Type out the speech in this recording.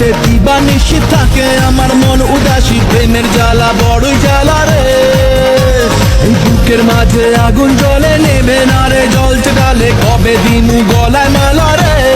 কাটে দিবানিশি থাকে আমার মন উদাসী, প্রেমের জ্বালা বড়ই জ্বালা রে। এই বুকের মাঝে আগুন জ্বলে নেবে না রে, জলছে ডালে কবে দিনু গলায় মালা রে।